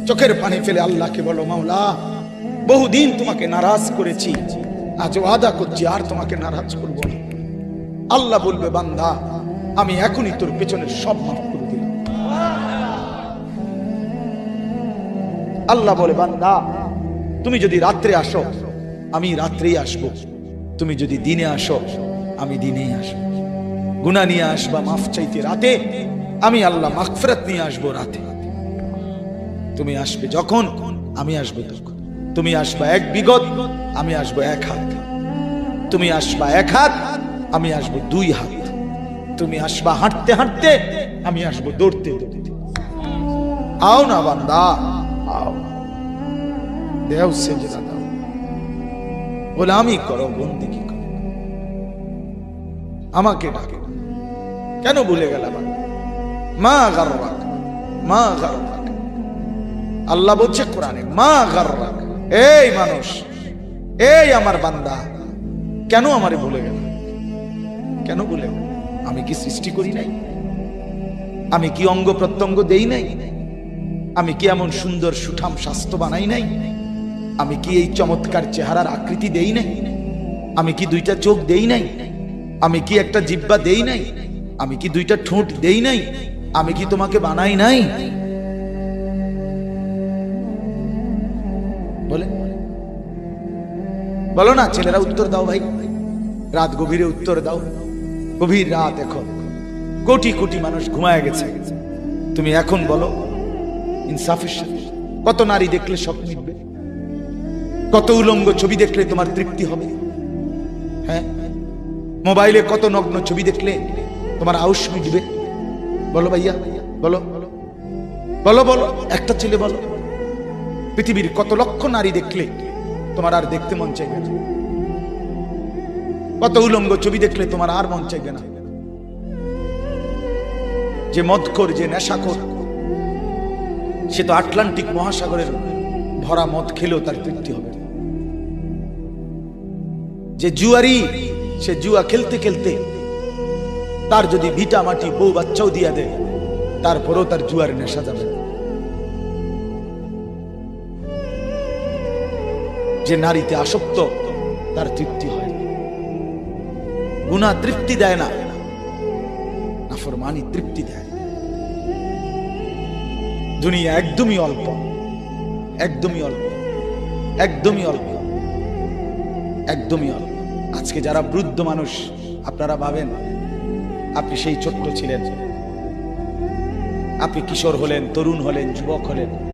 চোখের পানি ফেলে আল্লাহকে বলো, মাওলা বহুদিন তোমাকে নারাজ করেছি, আজ ওয়াদা করছি আর তোমাকে নারাজ করব না। আল্লাহ বলবে, বান্দা আমি এখনই তোর পেছনের সব মাফ করে দিলাম। আল্লাহ বলে, বান্দা তুমি যদি রাত্রে আসো আমি রাত্রেই আসবো, তুমি যদি দিনে আসো আমি দিনেই আসবো। গুনাহ নিয়ে আসবা মাফ চাইতে রাতে, আমি আল্লাহ মাগফিরাত নিয়ে আসবো রাতে। তুমি আসবে যখন আমি আসবো তখন। তুমি আসবা এক বিগত, আমি আসবো এক হাত। তুমি আসবা এক হাত, আমি আসবো দুই হাত। তুমি আসবা হাঁটতে হাঁটতে, আমি আসবো দৌড়তে দৌড়তে। আও না বান্দা, আও, দেও সেজদা দাও, গোলামি করো, বন্দেগী করো, আমাকে ডাকে। কেন ভুলে গেলাম? মা গাররাক, মা গাররাক। আল্লাহ বলছে কোরআনে, মা গাররাক। এই মানুষ, এই আমার বান্দা, কেন আমারে ভুলে গেল? কেন ভুলে গেল? আমি কি সৃষ্টি করি নাই? আমি কি অঙ্গ প্রত্যঙ্গ দেই নাই? আমি কি এমন সুন্দর সুঠাম স্বাস্থ্য বানাই নাই? আমি কি এই চমৎকার চেহারার আকৃতি দেই নাই? আমি কি দুইটা চোখ দেই নাই? আমি কি একটা জিহ্বা দেই নাই? আমি কি দুইটা ঠোঁট দেই নাই? আমি কি তোমাকে বানাই নাই? বলে বলো না ছেলেরা, উত্তর দাও ভাই। রাত গভীরে উত্তর দাও। গভীর রাত, এখন কোটি কোটি মানুষ ঘুমায় গেছে। তুমি এখন বলো ইনসাফের সাথে, কত নারী দেখলে স্বপ্ন মিটবে? কত উলঙ্গ ছবি দেখলে তোমার তৃপ্তি হবে? হ্যাঁ, মোবাইলে কত নগ্ন ছবি দেখলে তোমার আউশ মিটবে? বলো ভাইয়া, বলো বলো বলো, একটা ছেলে বলো। পৃথিবীর কত লক্ষ নারী দেখলে তোমার আর দেখতে মন চাইবে না? কত উলঙ্গ ছবি দেখলে তোমার আর মন চাইবে না? যে মদখোর, যে নেশাখোর, সে তো আটলান্টিক মহাসাগরের ভরা মদ খেলেও তার তৃপ্তি হবে। যে জুয়ারি, সে জুয়া খেলতে খেলতে তার যদি ভিটা মাটি বউ বাচ্চাও দিয়া দেয়, তারপরেও তার জুয়ারে নেশা যাবে। যে নারীতে আসক্ত, তার তৃপ্তি হয়। গুনাহ তৃপ্তি দেয় না, নাফরমানি তৃপ্তি দেয়। দুনিয়া একদমই অল্প, একদমই অল্প, একদমই অল্প, একদমই অল্প। আজকে যারা বৃদ্ধ মানুষ, আপনারা ভাবেন আপনি সেই ছোট্ট ছিলেন, আপনি কিশোর হলেন, তরুণ হলেন, যুবক হলেন,